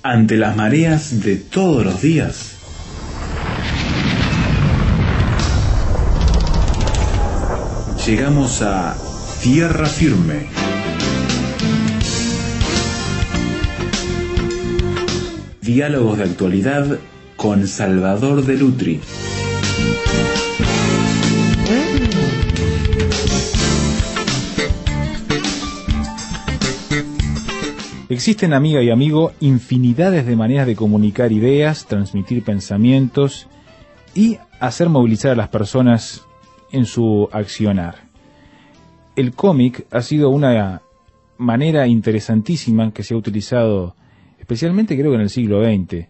Ante las mareas de todos los días, llegamos a tierra firme. Diálogos de actualidad con Salvador de Lutri. Existen, amiga y amigo, infinidades de maneras de comunicar ideas, transmitir pensamientos y hacer movilizar a las personas en su accionar. El cómic ha sido una manera interesantísima que se ha utilizado, especialmente creo que en el siglo XX,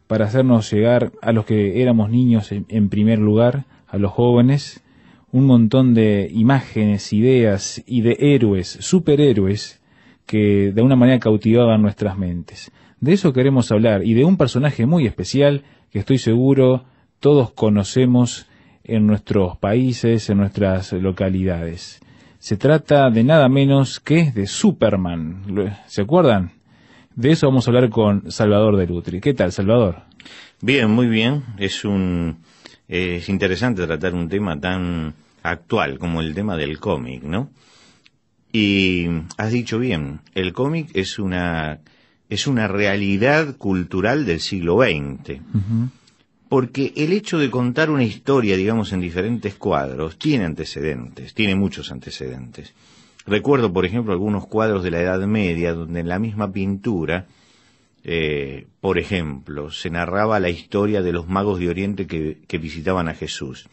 para hacernos llegar a los que éramos niños en primer lugar, a los jóvenes, un montón de imágenes, ideas y de héroes, superhéroes, que de una manera cautivaban nuestras mentes. De eso queremos hablar, y de un personaje muy especial que estoy seguro todos conocemos en nuestros países, en nuestras localidades. Se trata de nada menos que de Superman. ¿Se acuerdan? De eso vamos a hablar con Salvador de Lutri. ¿Qué tal, Salvador? Bien, muy bien. Es interesante tratar un tema tan actual como el tema del cómic, ¿no? Y has dicho bien, el cómic es una realidad cultural del siglo XX. Uh-huh. Porque el hecho de contar una historia, digamos, en diferentes cuadros, tiene antecedentes, tiene muchos antecedentes. Recuerdo, por ejemplo, algunos cuadros de la Edad Media, donde en la misma pintura, por ejemplo, se narraba la historia de los magos de Oriente que visitaban a Jesús.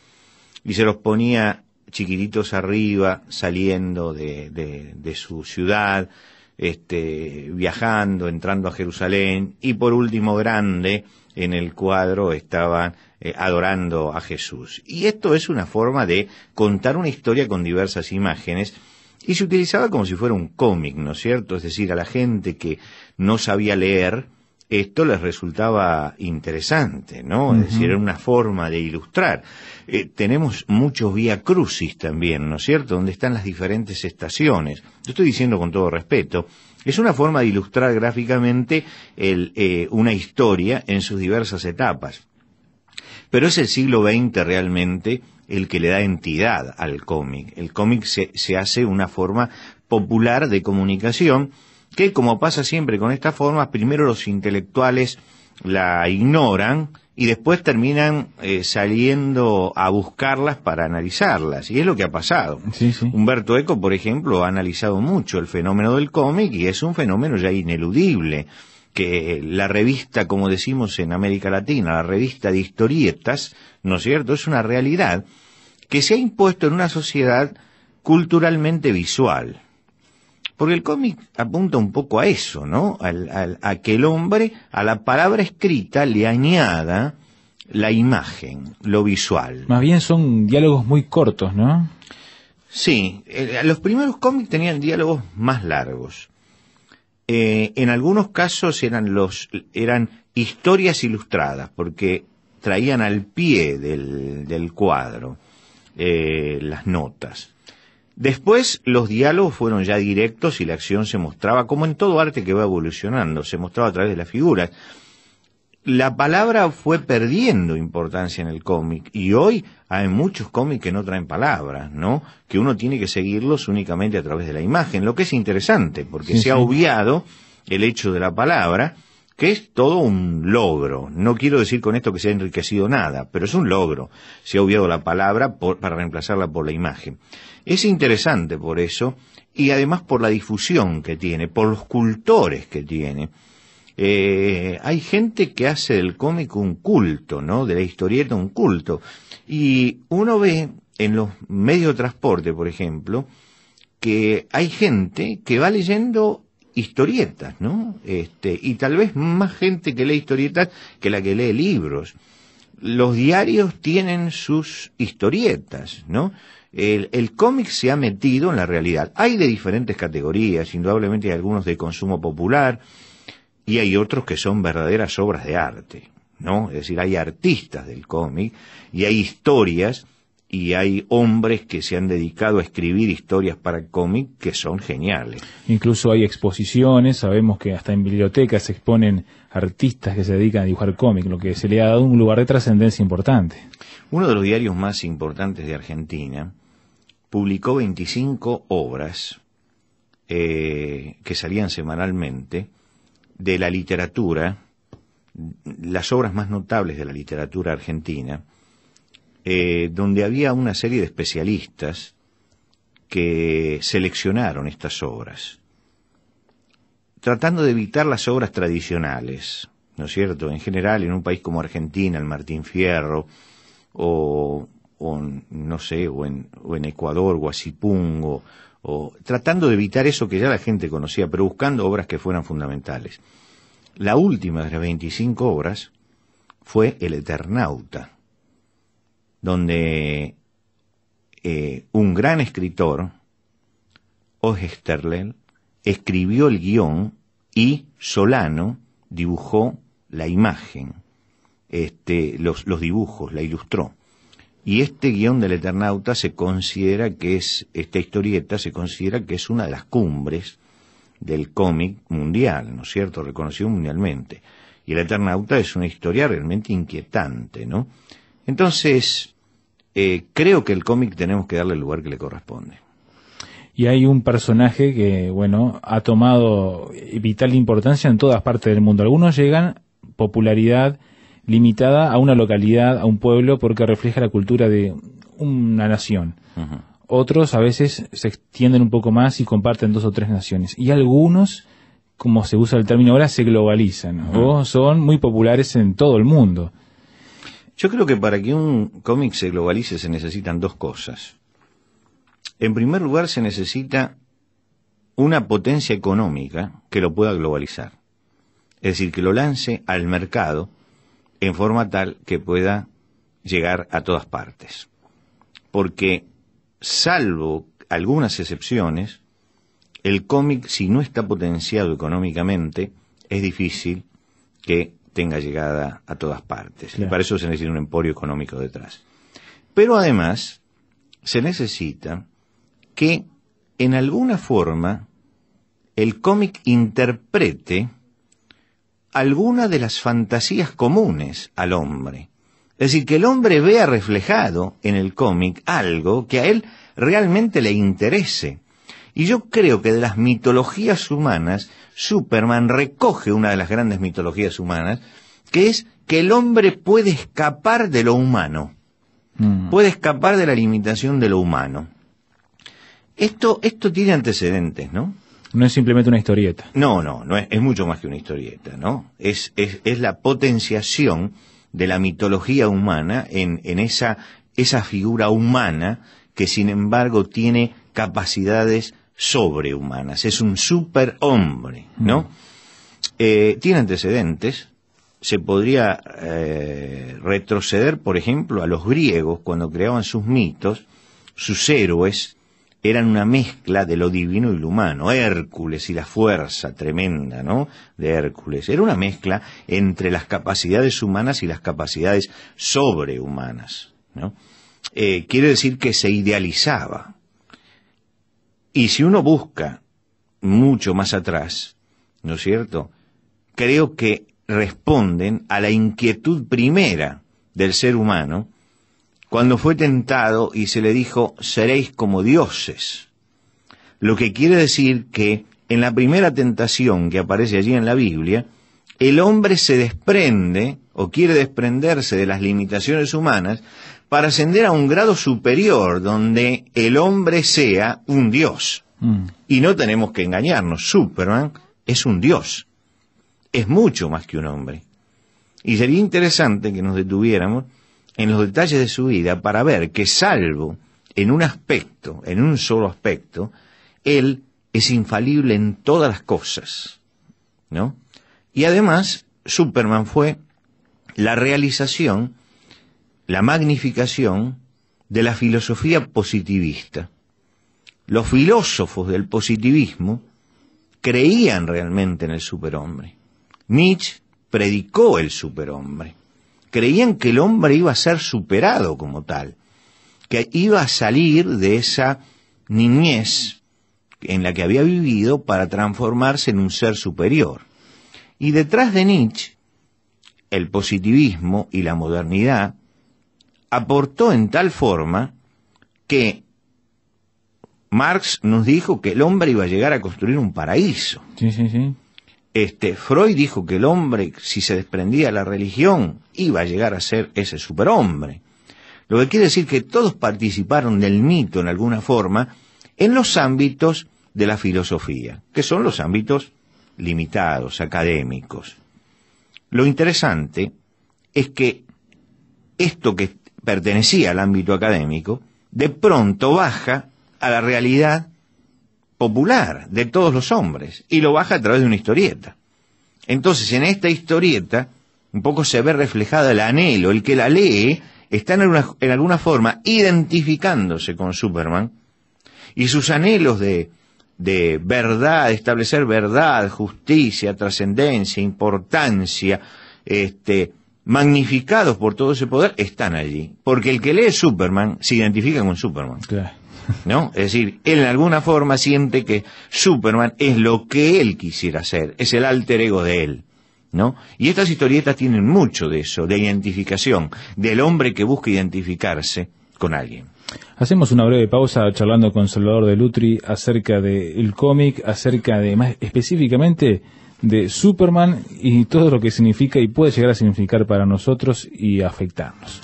Y se los ponía chiquititos arriba, saliendo de su ciudad, viajando, entrando a Jerusalén, y por último grande, en el cuadro estaban adorando a Jesús. Y esto es una forma de contar una historia con diversas imágenes, y se utilizaba como si fuera un cómic, ¿no es cierto? Es decir, a la gente que no sabía leer, esto les resultaba interesante, ¿no? Uh-huh. Es decir, era una forma de ilustrar. Tenemos muchos vía crucis también, ¿no es cierto?, donde están las diferentes estaciones. Yo estoy diciendo con todo respeto, es una forma de ilustrar gráficamente una historia en sus diversas etapas. Pero es el siglo XX realmente el que le da entidad al cómic. El cómic se hace una forma popular de comunicación que, como pasa siempre con estas formas, primero los intelectuales la ignoran y después terminan saliendo a buscarlas para analizarlas, y es lo que ha pasado. Sí, sí. Umberto Eco, por ejemplo, ha analizado mucho el fenómeno del cómic, y es un fenómeno ya ineludible, que la revista, como decimos en América Latina, la revista de historietas, ¿no es cierto?, es una realidad que se ha impuesto en una sociedad culturalmente visual. Porque el cómic apunta un poco a eso, ¿no? A que el hombre, a la palabra escrita, le añada la imagen, lo visual. Más bien son diálogos muy cortos, ¿no? Sí, los primeros cómics tenían diálogos más largos. En algunos casos eran historias ilustradas, porque traían al pie del cuadro las notas. Después los diálogos fueron ya directos y la acción se mostraba, como en todo arte que va evolucionando, se mostraba a través de las figuras. La palabra fue perdiendo importancia en el cómic, y hoy hay muchos cómics que no traen palabras, ¿no? Que uno tiene que seguirlos únicamente a través de la imagen, lo que es interesante, porque se ha obviado el hecho de la palabra, que es todo un logro. No quiero decir con esto que se ha enriquecido nada, pero es un logro. Se ha obviado la palabra para reemplazarla por la imagen. Es interesante por eso, y además por la difusión que tiene, por los cultores que tiene. Hay gente que hace del cómic un culto, ¿no? De la historieta un culto. Y uno ve en los medios de transporte, por ejemplo, que hay gente que va leyendo historietas, ¿no? Y tal vez más gente que lee historietas que la que lee libros. Los diarios tienen sus historietas, ¿no? El cómic se ha metido en la realidad. Hay de diferentes categorías, indudablemente hay algunos de consumo popular y hay otros que son verdaderas obras de arte, ¿no? Es decir, hay artistas del cómic y hay historias y hay hombres que se han dedicado a escribir historias para cómic que son geniales. Incluso hay exposiciones, sabemos que hasta en bibliotecas se exponen artistas que se dedican a dibujar cómic, lo que se le ha dado un lugar de trascendencia importante. Uno de los diarios más importantes de Argentina publicó 25 obras que salían semanalmente de la literatura, las obras más notables de la literatura argentina, donde había una serie de especialistas que seleccionaron estas obras, tratando de evitar las obras tradicionales, ¿no es cierto? En general, en un país como Argentina, el Martín Fierro, o no sé, o en Ecuador, Guasipungo, o tratando de evitar eso que ya la gente conocía, pero buscando obras que fueran fundamentales. La última de las 25 obras fue El Eternauta, donde un gran escritor, Oesterlel, escribió el guión y Solano dibujó la imagen, los dibujos, la ilustró. Y este guión del Eternauta se considera que esta historieta se considera que es una de las cumbres del cómic mundial, ¿no es cierto?, reconocido mundialmente. Y el Eternauta es una historia realmente inquietante, ¿no? Entonces, creo que el cómic tenemos que darle el lugar que le corresponde. Y hay un personaje que, bueno, ha tomado vital importancia en todas partes del mundo. Algunos llegan popularidad limitada a una localidad, a un pueblo, porque refleja la cultura de una nación. Uh-huh. Otros a veces se extienden un poco más y comparten 2 o 3 naciones. Y algunos, como se usa el término ahora, se globalizan, uh-huh, o son muy populares en todo el mundo. Yo creo que para que un cómic se globalice se necesitan 2 cosas. En primer lugar, se necesita una potencia económica que lo pueda globalizar. Es decir, que lo lance al mercado en forma tal que pueda llegar a todas partes. Porque, salvo algunas excepciones, el cómic, si no está potenciado económicamente, es difícil que tenga llegada a todas partes. Claro. Y para eso se necesita un emporio económico detrás. Pero además, se necesita que, en alguna forma, el cómic interprete alguna de las fantasías comunes al hombre. Es decir, que el hombre vea reflejado en el cómic algo que a él realmente le interese. Y yo creo que de las mitologías humanas, Superman recoge una de las grandes mitologías humanas, que es que el hombre puede escapar de lo humano, puede escapar de la limitación de lo humano. Esto tiene antecedentes, ¿no? No es simplemente una historieta. No es mucho más que una historieta, ¿no? Es la potenciación de la mitología humana en esa figura humana que sin embargo tiene capacidades sobrehumanas. Es un superhombre, ¿no? Tiene antecedentes. Se podría retroceder, por ejemplo, a los griegos cuando creaban sus mitos. Sus héroes eran una mezcla de lo divino y lo humano. Hércules y la fuerza tremenda, ¿no?, de Hércules. Era una mezcla entre las capacidades humanas y las capacidades sobrehumanas, ¿no? Quiere decir que se idealizaba. Y si uno busca mucho más atrás, ¿no es cierto?, creo que responden a la inquietud primera del ser humano, cuando fue tentado y se le dijo, seréis como dioses. Lo que quiere decir que en la primera tentación que aparece allí en la Biblia, el hombre se desprende o quiere desprenderse de las limitaciones humanas para ascender a un grado superior donde el hombre sea un dios. Y no tenemos que engañarnos, Superman es un dios, es mucho más que un hombre. Y sería interesante que nos detuviéramos en los detalles de su vida para ver que, salvo en un aspecto, en un solo aspecto, él es infalible en todas las cosas, ¿no? Y además, Superman fue la realización, la magnificación de la filosofía positivista. Los filósofos del positivismo creían realmente en el superhombre. Nietzsche predicó el superhombre. Creían que el hombre iba a ser superado como tal. que iba a salir de esa niñez en la que había vivido para transformarse en un ser superior. Y detrás de Nietzsche, el positivismo y la modernidad aportó en tal forma que Marx nos dijo que el hombre iba a llegar a construir un paraíso. Sí, sí, sí. Freud dijo que el hombre, si se desprendía de la religión, iba a llegar a ser ese superhombre. Lo que quiere decir que todos participaron del mito en alguna forma en los ámbitos de la filosofía, que son los ámbitos limitados, académicos. Lo interesante es que esto que pertenecía al ámbito académico, de pronto baja a la realidad popular de todos los hombres, y lo baja a través de una historieta. Entonces, en esta historieta, un poco se ve reflejado el anhelo, el que la lee está en alguna forma identificándose con Superman, y sus anhelos de verdad, de establecer verdad, justicia, trascendencia, importancia, magnificados por todo ese poder, están allí. Porque el que lee Superman se identifica con Superman. Claro. ¿No? Es decir, él en alguna forma siente que Superman es lo que él quisiera ser, es el alter ego de él, ¿no? Y estas historietas tienen mucho de eso, de identificación, del hombre que busca identificarse con alguien. Hacemos una breve pausa charlando con Salvador de Lutri acerca del cómic, acerca de, más específicamente, de Superman y todo lo que significa y puede llegar a significar para nosotros y afectarnos.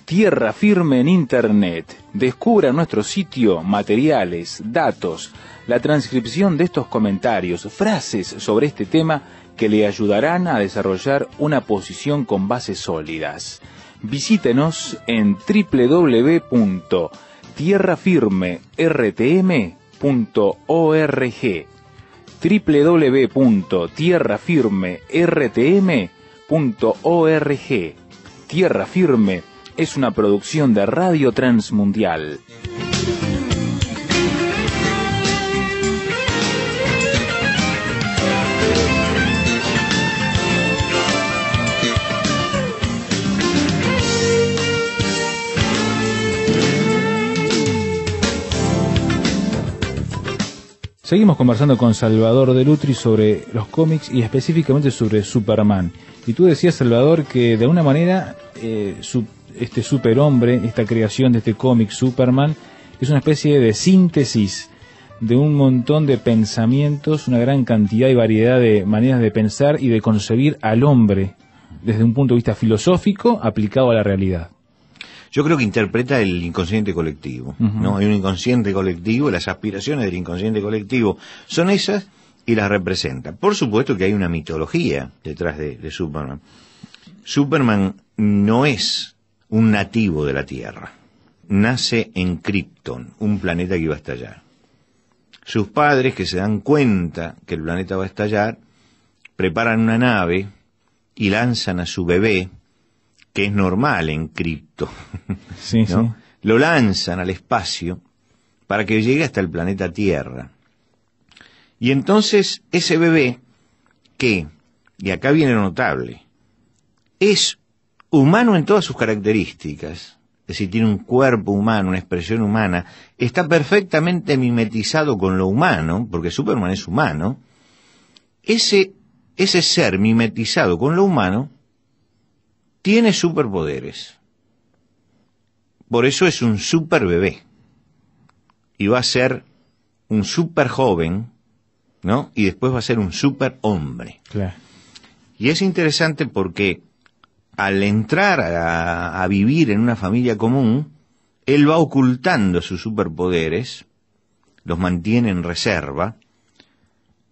Tierra Firme en Internet. Descubra nuestro sitio materiales, datos, la transcripción de estos comentarios, frases sobre este tema que le ayudarán a desarrollar una posición con bases sólidas. Visítenos en www.tierrafirmertm.org www.tierrafirmertm.org. Tierra Firme es una producción de Radio Transmundial. Seguimos conversando con Salvador de Lutri sobre los cómics y específicamente sobre Superman. Y tú decías, Salvador, que de alguna manera este superhombre, esta creación de este cómic Superman, es una especie de síntesis de un montón de pensamientos, una gran cantidad y variedad de maneras de pensar y de concebir al hombre desde un punto de vista filosófico aplicado a la realidad. Yo creo que interpreta el inconsciente colectivo, ¿no? Hay un inconsciente colectivo, las aspiraciones del inconsciente colectivo son esas y las representa. Por supuesto que hay una mitología detrás de Superman. Superman no es un nativo de la Tierra. Nace en Krypton, un planeta que iba a estallar. Sus padres, que se dan cuenta que el planeta va a estallar, preparan una nave y lanzan a su bebé, que es normal en Krypton, sí, ¿no? Sí. Lo lanzan al espacio para que llegue hasta el planeta Tierra. Y entonces ese bebé, que, y acá viene lo notable, es humano en todas sus características, es decir, tiene un cuerpo humano, una expresión humana, está perfectamente mimetizado con lo humano, porque Superman es humano. Ese ser mimetizado con lo humano tiene superpoderes. Por eso es un super bebé. Y va a ser un super joven, ¿no? Y después va a ser un super hombre. Claro. Y es interesante porque al entrar a vivir en una familia común, él va ocultando sus superpoderes, los mantiene en reserva,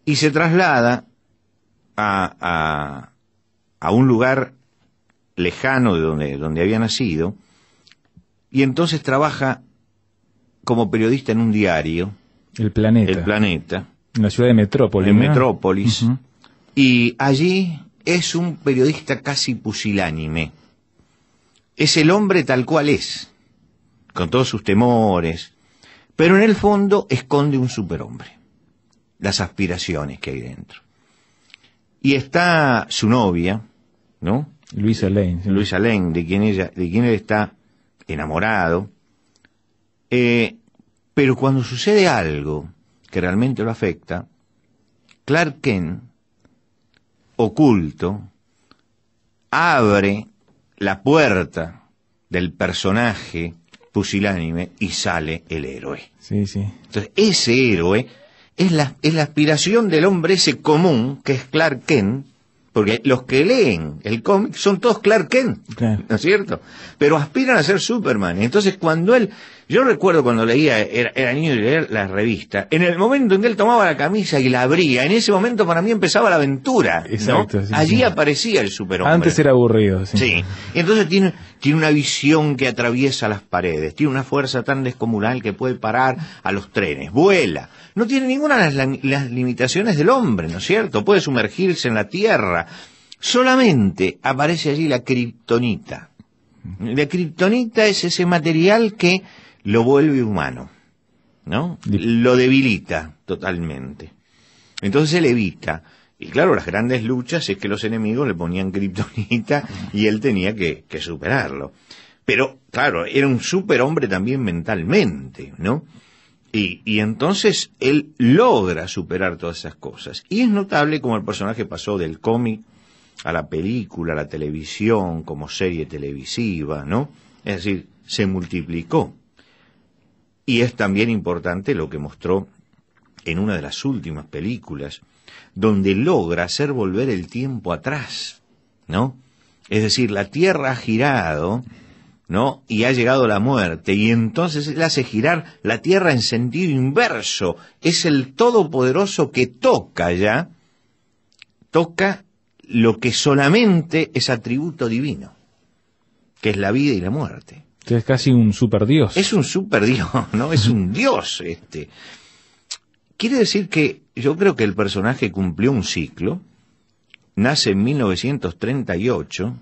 y se traslada a un lugar lejano de donde había nacido, y entonces trabaja como periodista en un diario, El Planeta, El Planeta, en la ciudad de Metrópolis. en ¿no? Metrópolis, Uh-huh. y allí es un periodista casi pusilánime. Es el hombre tal cual es, con todos sus temores, pero en el fondo esconde un superhombre, las aspiraciones que hay dentro. Y está su novia, ¿no? Luisa Lane. Sí. Luisa Lane, de quien él está enamorado. Pero cuando sucede algo que realmente lo afecta, Clark Kent, oculto, abre la puerta del personaje pusilánime y sale el héroe. Sí, sí. Entonces, ese héroe es la aspiración del hombre ese común, que es Clark Kent, porque los que leen el cómic son todos Clark Kent, Claro. ¿no es cierto? Pero aspiran a ser Superman. Entonces, cuando él... Yo recuerdo cuando leía, era niño y leía la revista, en el momento en que él tomaba la camisa y la abría, en ese momento para mí empezaba la aventura, ¿no? Exacto, sí, Allí sí. aparecía el superhombre. Antes era aburrido. Sí. Sí, y entonces tiene una visión que atraviesa las paredes, tiene una fuerza tan descomunal que puede parar a los trenes, vuela, no tiene ninguna de las limitaciones del hombre, ¿no es cierto? Puede sumergirse en la tierra, solamente aparece allí la kriptonita. La kriptonita es ese material que lo vuelve humano, ¿no? Lo debilita totalmente. Entonces él evita. Y claro, las grandes luchas es que los enemigos le ponían kriptonita y él tenía que superarlo. Pero, claro, era un superhombre también mentalmente, ¿no? Y entonces él logra superar todas esas cosas. Y es notable cómo el personaje pasó del cómic a la película, a la televisión, como serie televisiva, ¿no? Es decir, se multiplicó. Y es también importante lo que mostró en una de las últimas películas, donde logra hacer volver el tiempo atrás, ¿no? Es decir, la Tierra ha girado, ¿no? Y ha llegado la muerte, y entonces él hace girar la Tierra en sentido inverso. Es el Todopoderoso que toca lo que solamente es atributo divino, que es la vida y la muerte. Es casi un superdios. Es un superdios, ¿no? Es un dios Quiere decir que yo creo que el personaje cumplió un ciclo, nace en 1938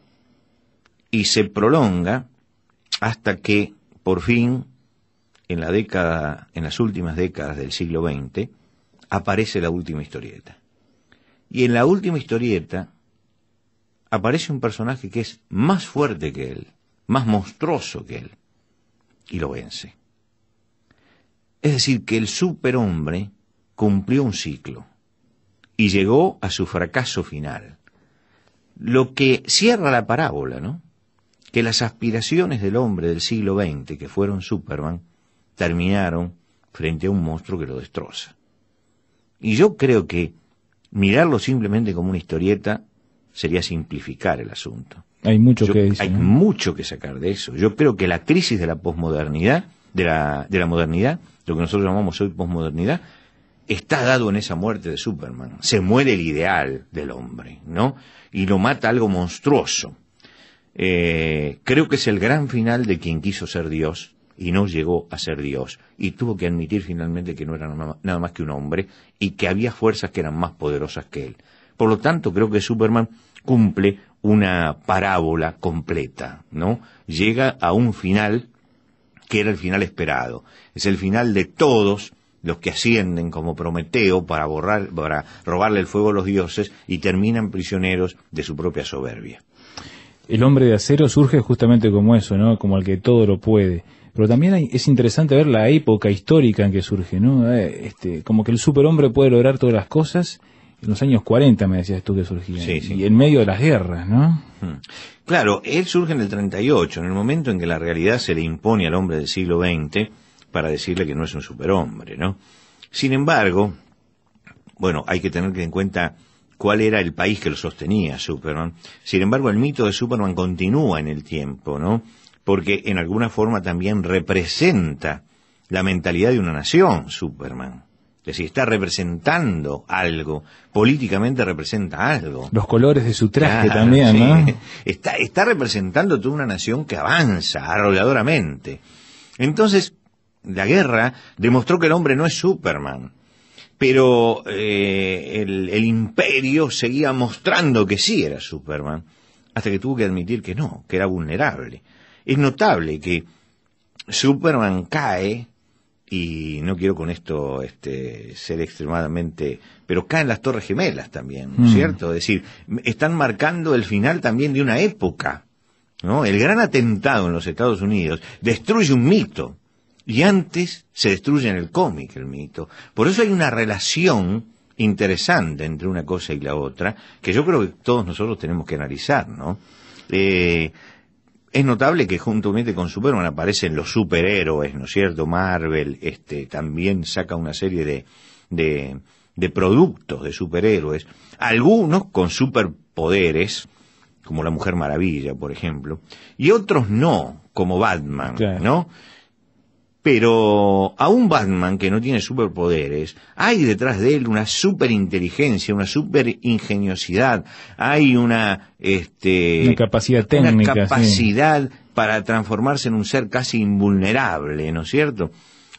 y se prolonga hasta que, por fin, en las últimas décadas del siglo XX, aparece la última historieta. Y en la última historieta aparece un personaje que es más fuerte que él, más monstruoso que él, y lo vence. Es decir, que el superhombre cumplió un ciclo y llegó a su fracaso final. Lo que cierra la parábola, ¿no? Que las aspiraciones del hombre del siglo XX, que fueron Superman, terminaron frente a un monstruo que lo destroza. Y yo creo que mirarlo simplemente como una historieta sería simplificar el asunto. Hay mucho que decir, Hay ¿no? mucho que sacar de eso. Yo creo que la crisis de la posmodernidad, de la modernidad, lo que nosotros llamamos hoy posmodernidad, está dado en esa muerte de Superman. Se muere el ideal del hombre, ¿no? Y lo mata algo monstruoso. Creo que es el gran final de quien quiso ser Dios y no llegó a ser Dios. Y tuvo que admitir finalmente que no era nada más que un hombre y que había fuerzas que eran más poderosas que él. Por lo tanto, creo que Superman cumple una parábola completa, ¿no? Llega a un final que era el final esperado. Es el final de todos los que ascienden como Prometeo para robarle el fuego a los dioses y terminan prisioneros de su propia soberbia. El hombre de acero surge justamente como eso, ¿no? Como el que todo lo puede. Pero también es interesante ver la época histórica en que surge, ¿no? Como que el superhombre puede lograr todas las cosas. En los años 40 me decías tú que surgía. Sí, sí. Y en medio de las guerras, ¿no? Claro, él surge en el 38, en el momento en que la realidad se le impone al hombre del siglo XX para decirle que no es un superhombre, ¿no? Sin embargo, bueno, hay que tener en cuenta cuál era el país que lo sostenía, Superman. Sin embargo, el mito de Superman continúa en el tiempo, ¿no? Porque en alguna forma también representa la mentalidad de una nación, Superman. Es decir, está representando algo, políticamente representa algo. Los colores de su traje Claro, también, sí. ¿no? Está representando toda una nación que avanza arrolladoramente. Entonces, la guerra demostró que el hombre no es Superman, Pero el imperio seguía mostrando que sí era Superman, hasta que tuvo que admitir que no, que era vulnerable. Es notable que Superman cae, y no quiero con esto ser extremadamente, pero caen las Torres Gemelas también, ¿no es cierto? Es decir, están marcando el final también de una época, ¿no? El gran atentado en los Estados Unidos destruye un mito, y antes se destruye en el cómic el mito. Por eso hay una relación interesante entre una cosa y la otra, que yo creo que todos nosotros tenemos que analizar, ¿no? Es notable que juntamente con Superman aparecen los superhéroes, ¿no es cierto? Marvel también saca una serie de productos de superhéroes, algunos con superpoderes, como la Mujer Maravilla, por ejemplo, y otros no, como Batman, claro, ¿no? Pero a un Batman que no tiene superpoderes, hay detrás de él una superinteligencia, una superingeniosidad, hay una capacidad técnica, una capacidad sí, para transformarse en un ser casi invulnerable, ¿no es cierto?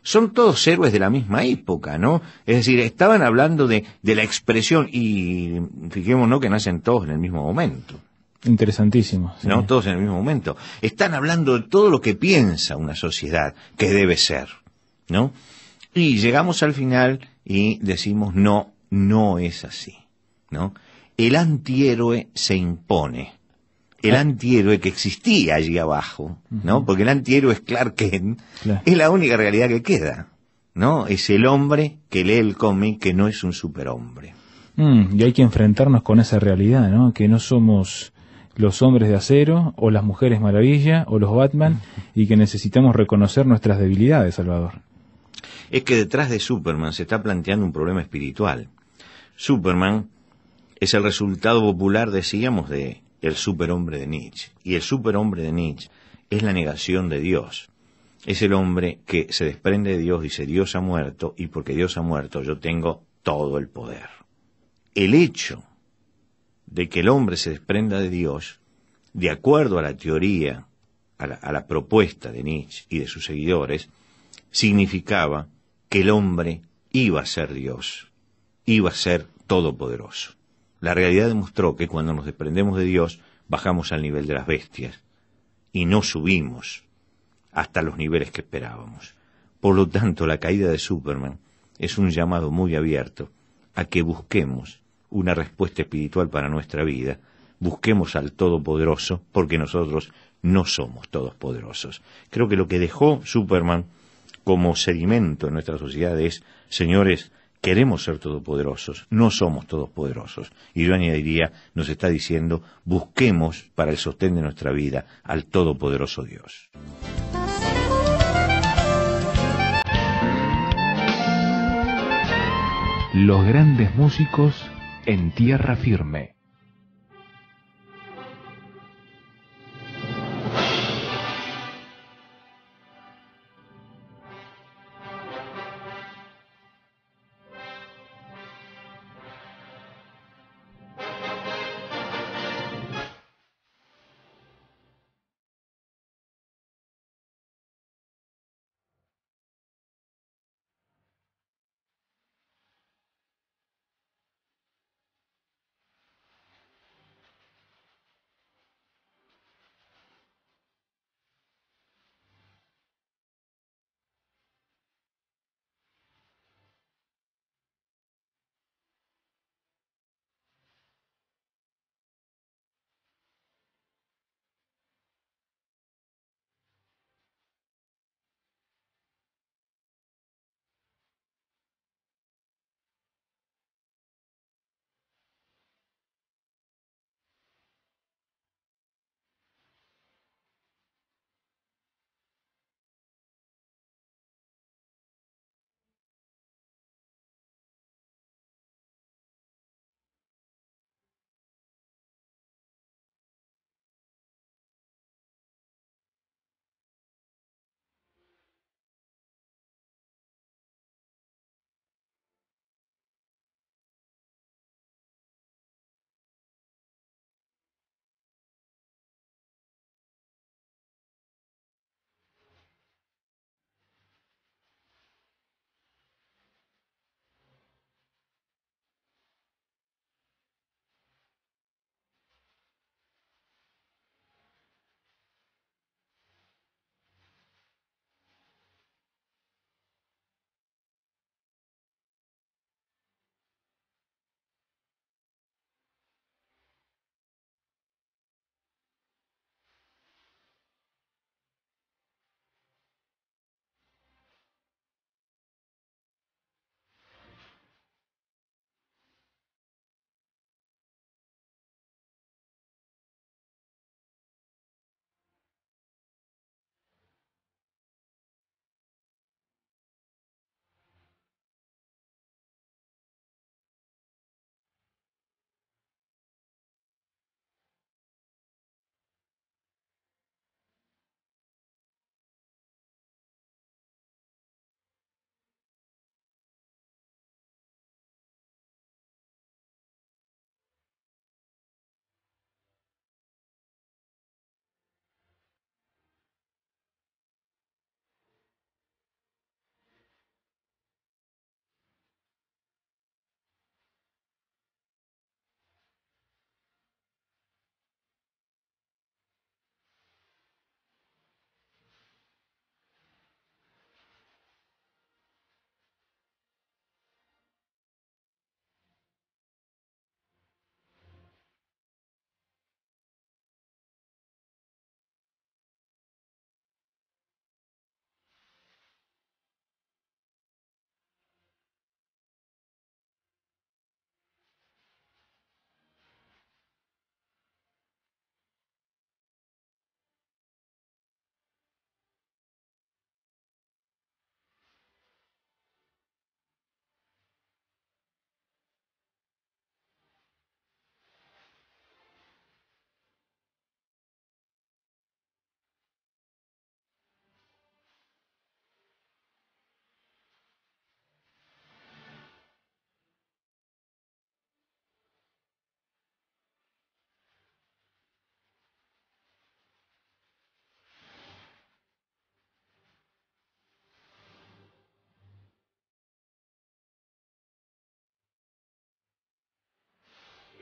Son todos héroes de la misma época, ¿no? Es decir, estaban hablando de la expresión, y fijémonos que nacen todos en el mismo momento. Interesantísimo. Sí. ¿No? Todos en el mismo momento. Están hablando de todo lo que piensa una sociedad que debe ser, ¿no? Y llegamos al final y decimos, no, no es así, ¿no? El antihéroe se impone. El antihéroe que existía allí abajo, ¿no? Porque el antihéroe es Clark Kent, claro, es la única realidad que queda, ¿no? Es el hombre que lee el cómic, que no es un superhombre. Y hay que enfrentarnos con esa realidad, ¿no? Que no somos los hombres de acero, o las mujeres maravilla, o los Batman, y que necesitamos reconocer nuestras debilidades, Salvador. Es que detrás de Superman se está planteando un problema espiritual. Superman es el resultado popular, decíamos, de el superhombre de Nietzsche. Y el superhombre de Nietzsche es la negación de Dios. Es el hombre que se desprende de Dios, dice, Dios ha muerto, y porque Dios ha muerto yo tengo todo el poder. El hecho de que el hombre se desprenda de Dios, de acuerdo a la teoría, a la propuesta de Nietzsche y de sus seguidores, significaba que el hombre iba a ser Dios, iba a ser todopoderoso. La realidad demostró que cuando nos desprendemos de Dios, bajamos al nivel de las bestias y no subimos hasta los niveles que esperábamos. Por lo tanto, la caída de Superman es un llamado muy abierto a que busquemos una respuesta espiritual para nuestra vida, busquemos al Todopoderoso, porque nosotros no somos todopoderosos. Creo que lo que dejó Superman como sedimento en nuestra sociedad es, señores, queremos ser todopoderosos, no somos todopoderosos. Y yo añadiría, nos está diciendo, busquemos para el sostén de nuestra vida al Todopoderoso Dios. Los grandes músicos en tierra firme.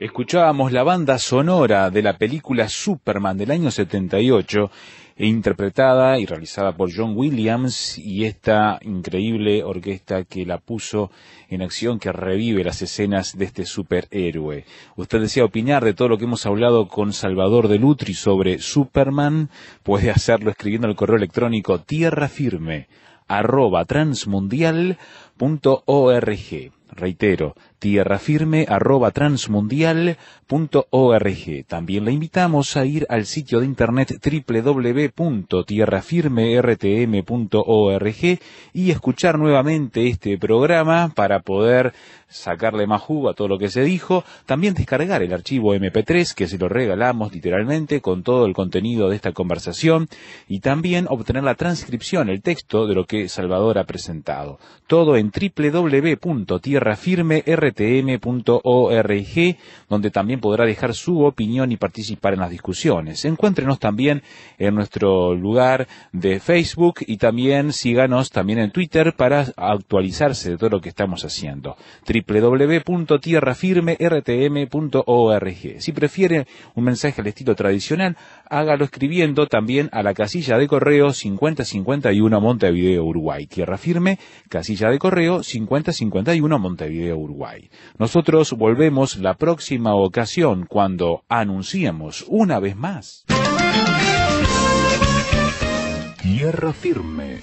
Escuchábamos la banda sonora de la película Superman del año 78, interpretada y realizada por John Williams y esta increíble orquesta que la puso en acción, que revive las escenas de este superhéroe. Usted desea opinar de todo lo que hemos hablado con Salvador de Lutri sobre Superman, puede hacerlo escribiendo al correo electrónico tierrafirme@transmundial.org. Reitero, tierrafirme@transmundial.org. También le invitamos a ir al sitio de internet www.tierrafirmertm.org y escuchar nuevamente este programa para poder sacarle más jugo a todo lo que se dijo. También descargar el archivo MP3 que se lo regalamos literalmente con todo el contenido de esta conversación y también obtener la transcripción, el texto de lo que Salvador ha presentado. Todo en www.tierrafirmertm.org, donde también podrá dejar su opinión y participar en las discusiones. Encuéntrenos también en nuestro lugar de Facebook y también síganos también en Twitter para actualizarse de todo lo que estamos haciendo. www.tierrafirmertm.org. Si prefiere un mensaje al estilo tradicional, hágalo escribiendo también a la casilla de correo 5051 Montevideo, Uruguay. Tierra Firme, casilla de correo 5051 Montevideo, Uruguay. Nosotros volvemos la próxima ocasión cuando anunciemos una vez más. Tierra Firme.